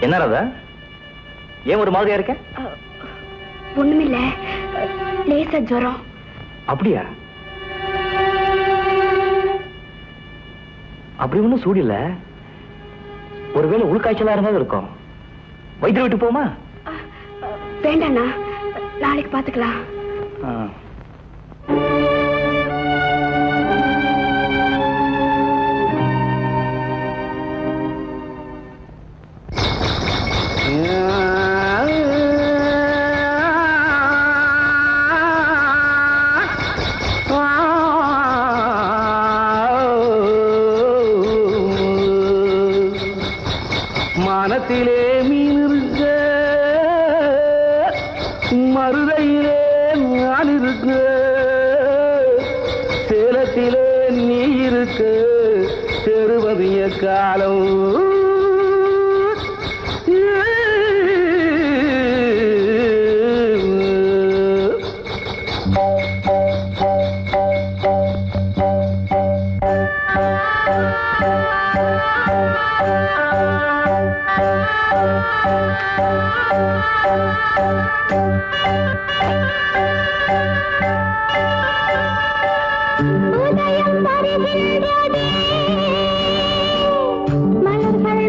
என்ன ராதா, ஏன் ஒரு மாதிரியா இருக்க? ஒண்ணுமில்ல, லேசா ஜுரம். அப்படியா? அப்படி ஒண்ணும் சூடில்ல, ஒருவேளை உள்காய்ச்சலா இருந்தாலும் இருக்கும். வைத்தியர் விட்டு போமா? வேண்டாண்ணா, நாளைக்கு பாத்துக்கலாம். மானத்திலே மீன் இருக்க, மருதையிலே நான் இருக்க, சேலத்திலே நீ இருக்க, தெருவதிய காலம். உதயம் வருகின்றதே, மலர்கள்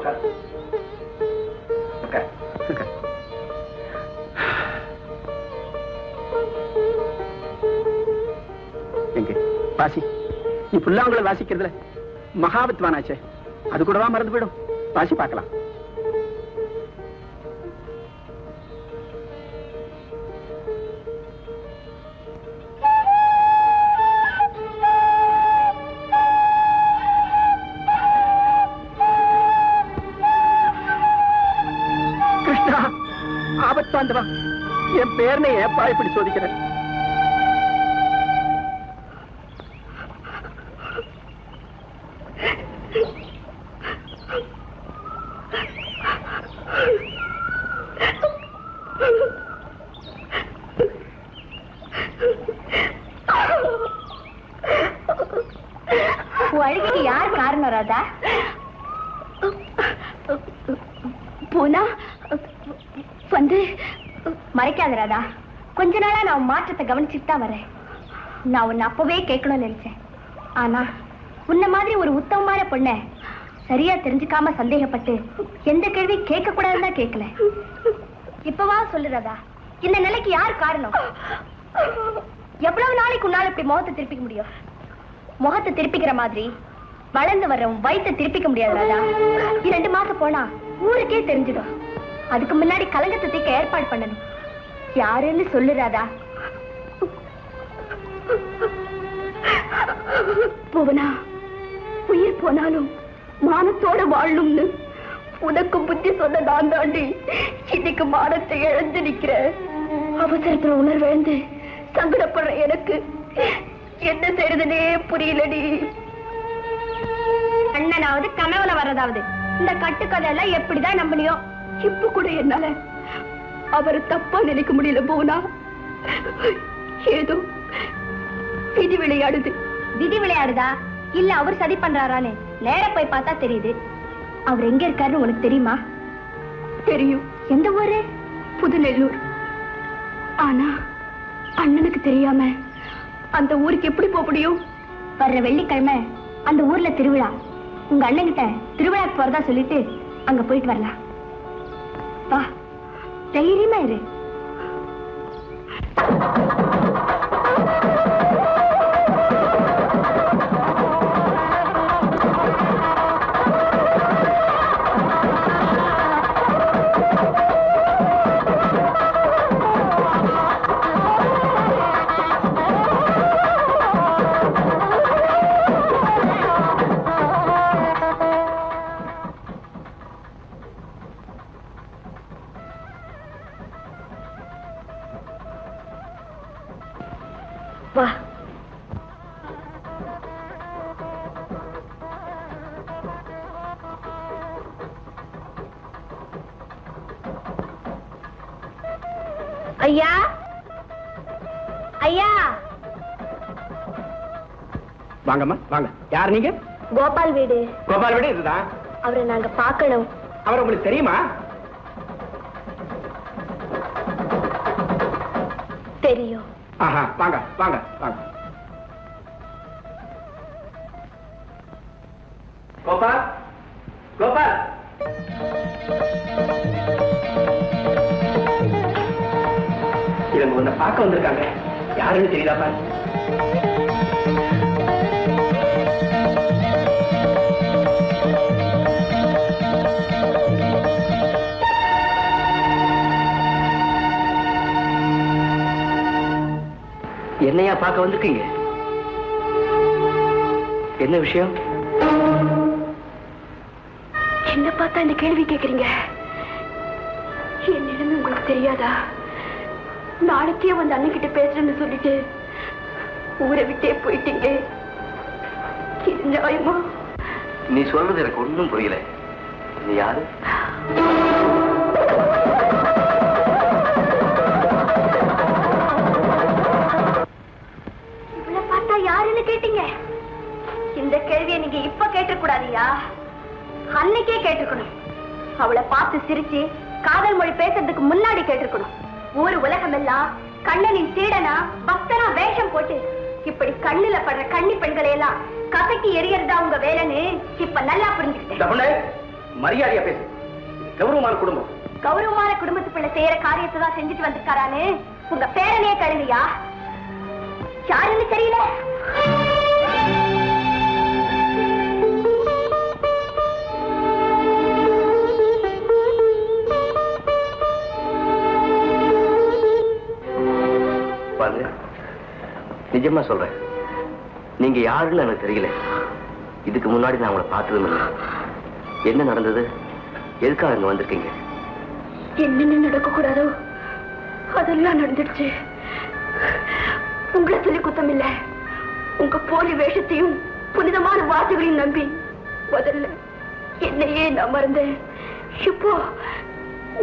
எங்க வாசி, நீ புல்லாங்குழல் வாசிக்கிறதுல மகாவித்வானாச்சே, அது கூடவா மறந்து போயிடும்? வாசி பார்க்கலாம். கிருஷ்ணா, ஆபத்தாண்டவா, என் பேரனை ஏப்பா இப்படி சோதிக்கிறேன்? அழுகைக்கு யார் காரணம் ராதா? போனா வந்து மறைக்காத ராதா. கொஞ்ச நாளா நான் மாற்றத்தை கவனிச்சுட்டு தான் வரேன். நான் உன்னை அப்பவே கேட்கணும்னு நினைச்சேன். ஆனா உன்ன மாதிரி ஒரு உத்தமமான பொண்ண சரியா தெரிஞ்சுக்காம சந்தேகப்பட்டு எந்த கேள்வி கேட்க கூடாதுன்னு தான் கேட்கல. இப்பவா சொல்லுறதா, இந்த நிலைக்கு யார் காரணம்? எவ்வளவு நாளைக்கு உன்னால இப்படி முகத்தை திருப்பிக்க முடியும்? முகத்தை திருப்பிக்கிற மாதிரி வளர்ந்து வர்றவன் வயிற்றை திருப்பிக்க முடியாது ராதா. 2 மாசம் போனா ஊருக்கே தெரிஞ்சிடும். அதுக்கு முன்னாடி கலங்கத்தை தீக்க ஏற்பாடு பண்ணணும். யாருன்னு சொல்லு ராதா. புவனா, உயிர் போனாலும் மானத்தோட வாழணும்னு உனக்கு புத்தி சொன்ன நான் தாண்டி இன்னைக்கு மானத்தை இழந்து நிக்கிற. அவசரத்துல உணர்விழந்து சங்கடப்படுற எனக்கு என்ன செய்யறதுனே புரியலடி. அண்ணனாவது கனவுல வர்றதாவது இந்த கட்டுக்கதை எல்லாம் எப்படிதான் நம்பினியோ? இப்ப கூட என்னால அவரை தப்பா நினைக்க முடியல போனா. ஏதோ விதி விளையாடுது. விதி விளையாடுதா இல்ல அவர் சதி பண்றாரான்னு நேர போய் பார்த்தா தெரியுது. அவர் எங்க இருக்காருன்னு உனக்கு தெரியுமா? தெரியும். எந்த ஊரு? புதுநெல்லூர். ஆனா அண்ணனுக்கு தெரியாம அந்த ஊருக்கு எப்படி போக முடியும்? வர்ற வெள்ளிக்கிழமை அந்த ஊர்ல திருவிழா. உங்க அண்ணன் கிட்ட திருவிழாக்கு போறதா சொல்லிட்டு அங்க போயிட்டு வரலாம். வா, தைரியமா இரு. வா. ஐயா, ஐயா. வாங்கம்மா வாங்க. யார் நீங்க? கோபால் வீடு. கோபால் வீடு இதுதான். அவரை நாங்க பார்க்கணும். அவர் உங்களுக்கு தெரியுமா? தெரியும். ஆஹா, வாங்க வாங்க வாங்க. கோபால், கோபால். இவங்க உன்னை பார்க்க வந்திருக்காங்க. யாருன்னு தெரியுதாப்பா? என்னையா பார்க்க வந்திருக்கீங்க? என்ன விஷயம்? என்ன பார்த்தா இந்த கேள்வி கேக்குறீங்க? என்னிடம் உங்களுக்கு தெரியாதா? நாளைக்கே வந்து அண்ணன் கிட்ட பேசுறேன்னு சொல்லிட்டு ஊரை விட்டே போயிட்டீங்க. இது நியாயமா? நீ சொல்றது எனக்கு ஒன்றும் புரியல. நீ யாரு? இவளை பார்த்தா யாருன்னு கேட்டீங்க? இந்த கேள்வியை நீங்க இப்ப கேட்டக்கூடாதியா, அன்னைக்கே கேட்டிருக்கணும். அவளை பார்த்து சிரிச்சு காதல் மொழி பேசுறதுக்கு முன்னாடி கேட்டிருக்கணும். ஊர் உலகம் எல்லாம் கண்ணனின் சீடனா பக்தனா வேஷம் போட்டு இப்படி கண்ணுல படுற கன்னி பெண்களை எல்லாம் கசக்கி எரியறதா உங்க வேலைன்னு இப்ப நல்லா புரிஞ்சுக்கிட்டேன். மரியாதையா பேசு. கௌரவமான குடும்பம். கௌரவமான குடும்பத்து பிள்ளை செய்யற காரியத்தை தான் செஞ்சுட்டு வந்திருக்காரான்னு உங்க பேரனையே கழுவியா? யாருன்னு தெரியல. பாருங்க, நிஜமா சொல்றேன், நீங்க யாருன்னு எனக்கு தெரியல. இதுக்கு முன்னாடி நான் உங்களை பார்த்ததும் இல்லை. என்ன நடந்தது? எதுக்காக அங்க வந்திருக்கீங்க? என்னென்ன நடக்க கூடாதோ அதெல்லாம் நடந்துடுச்சு. உங்களை சொல்லி குத்தம் இல்ல. உங்க போலி வேஷத்தையும் புனிதமான வார்த்தைகளையும் நம்பி முதல்ல என்னையே நான் மறந்தேன். இப்போ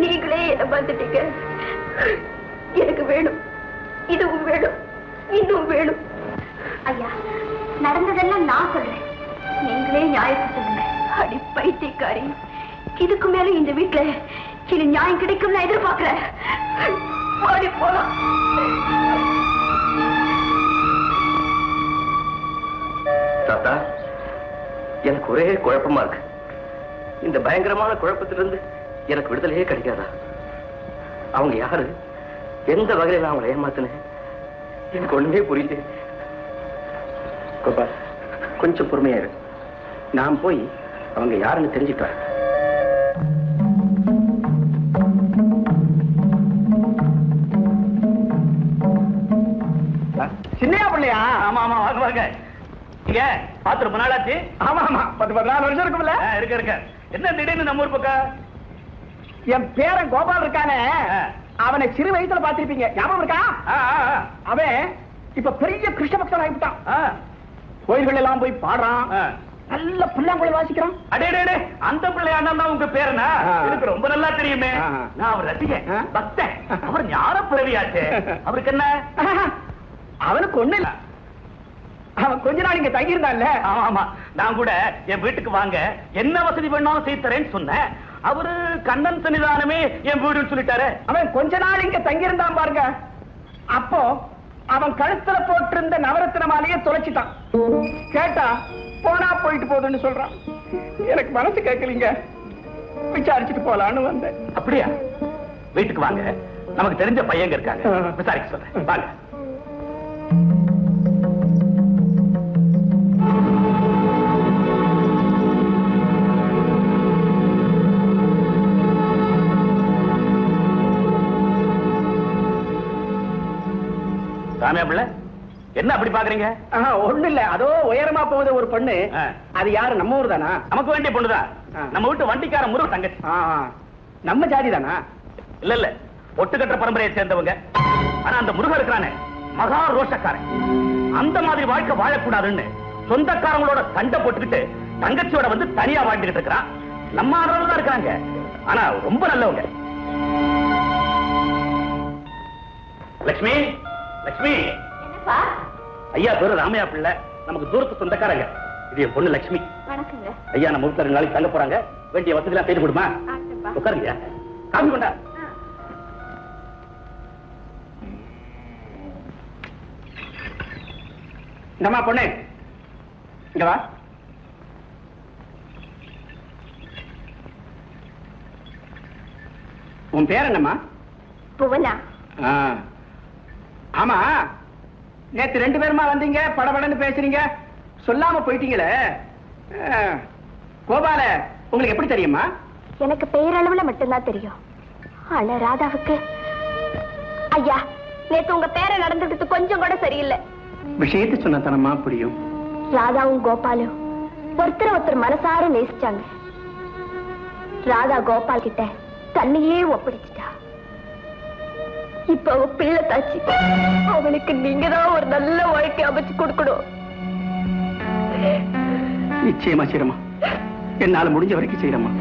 நீங்களே என்ன மறந்துட்டீங்க. எனக்கு வேணும், இதுவும் வேணும், இன்னும் வேணும். ஐயா, நடந்ததெல்லாம் நான் சொல்றேன், நீங்களே நியாயத்தை சொல்லுங்க. அடி பைத்தியக்காரி, இதுக்கு மேல இந்த வீட்டுல இனி நியாயம் கிடைக்கும் நான் எதிர்பார்க்கிறேன். ஓடி போலாம். தாத்தா, எனக்கு ஒரே குழப்பமா இருக்கு. இந்த பயங்கரமான குழப்பத்திலிருந்து எனக்கு விடுதலையே கிடைக்காதா? அவங்க யாரு? எந்த வகையில நான் அவங்களை ஏமாத்தினேன்? எனக்கு ஒண்ணுமே புரியல. கோபால், கொஞ்சம் பொறுமையா இரு. நான் போய் அவங்க யாருன்னு தெரிஞ்சுக்கிறேன். சின்னையா பிள்ளையா? ஆமா ஆமா, வாங்க வாங்க. நீங்க பார்த்து ரொம்ப நாளாச்சு. ஆமா ஆமா, 10-14 வருஷம் இருக்கும்ல. இருக்க என்ன திடீர்னு நம்ம ஊர் பக்கம்? என் பேரன் கோபால் இருக்கானே, அவனை சிறு வயசுல பாத்திருப்பீங்க, ஞாபகம் இருக்கா? அவன் இப்ப பெரிய கிருஷ்ண பக்தன் ஆகிட்டான். கோயில்கள் எல்லாம் போய் பாடுறான், நல்ல புல்லாங்குழல் வாசிக்கிறான். அடே, அந்த பிள்ளையாண்டா தான் உங்க பேரனா? எனக்கு ரொம்ப நல்லா தெரியுமே. நான் அவர் ரசிகன், பக்தன். அவர் ஞான பிறவியாச்சே. அவருக்கு என்ன? அவனுக்கு ஒண்ணு இல்ல, அவன் கொஞ்ச நாள் இங்க தங்கியிருந்தான்ல. ஆமா, நான் கூட என் வீட்டுக்கு வாங்க, என்ன வசதி வேணாலும் செய்து தரேன்னு சொன்னேன். அவரு கண்ணன் சன்னிதானமே என் வீடுன்னு சொல்லிட்டாரு. அவன் கொஞ்ச நாள் இங்க தங்கியிருந்தான் பாருங்க. அப்போ அவன் கழுத்துல போட்டிருந்த நவரத்தின மாலையை தொலைச்சிட்டான். கேட்டா போனா போயிட்டு போகுதுன்னு சொல்றான். எனக்கு மனசு கேட்கலீங்க, விசாரிச்சுட்டு போலான்னு வந்தேன். அப்படியா? வீட்டுக்கு வாங்க, நமக்கு தெரிஞ்ச பையங்க இருக்காங்க, விசாரிக்க சொல்றேன். வாங்க. ராமையா பிள்ளை, என்ன அப்படி பாக்குறீங்க? ஒண்ணு இல்ல, அதோ உயரமா போகுது ஒரு பொண்ணு. அது யாரு? நம்ம ஊர் தானா? நமக்கு வேண்டிய பொண்ணுதான். நம்ம வீட்டு வண்டிக்கார முருக தங்கச்சி. நம்ம ஜாதி தானா? இல்ல, ஒட்டுக்கட்ட பரம்பரையை சேர்ந்தவங்க. ஆனா அந்த முருகன் இருக்கிறானே, மகா ரோஷக்காரன். அந்த மாதிரி வாழ்க்கை வாழக்கூடாதுன்னு சொந்தக்காரங்களோட சண்டை போட்டுக்கிட்டு தங்கச்சியோட வந்து தனியா வாழ்ந்துகிட்டு இருக்கிறான். நம்ம ஆதரவு தான் இருக்கிறாங்க, ஆனா ரொம்ப நல்லவங்க. லட்சுமி, லட்சுமி. என்னப்பா? ஐயா பேரு ராமையா பிள்ளை, நமக்கு தூரத்து சொந்தக்காரங்க. இது என் பொண்ணு லட்சுமி. வணக்கங்க. ஐயா நம்ம வீட்டுல 2 நாளைக்கு தங்க போறாங்க. வேண்டிய வசதி எல்லாம் செய்து கொடுமா. உட்காருங்க. காப்பி கொண்டா. இந்தம்மா பொண்ணு, இங்க வா. உன் பேர் என்னம்மா? புவனா. ஆமா, நேத்து 2 பேருமா வந்தீங்க, படபடன்னு பேசுறீங்க, சொல்லாம போயிட்டீங்களே. கோபால உங்களுக்கு எப்படி தெரியுமா? எனக்கு பேரளவுல மட்டும்தான் தெரியும். ஆனா ராதாவுக்கு, ஐயா, நேத்து உங்க பேரை நடந்துட்டு கொஞ்சம் கூட சரியில்லை. விஷயத்தை சொன்னதனமா புரியும். ராதாவும் கோபாலும் ஒருத்தர் மனசார நேசிச்சாங்க. ராதா கோபால் கிட்ட தன்னையே ஒப்படைச்சிட்டா. இப்ப அவ பிள்ளை தாச்சு. அவனுக்கு நீங்க தான் ஒரு நல்ல வாழ்க்கை அமைச்சு கொடுக்கணும். நிச்சயமா செய்யறமா, என்னால முடிஞ்ச வரைக்கும் செய்யறமா.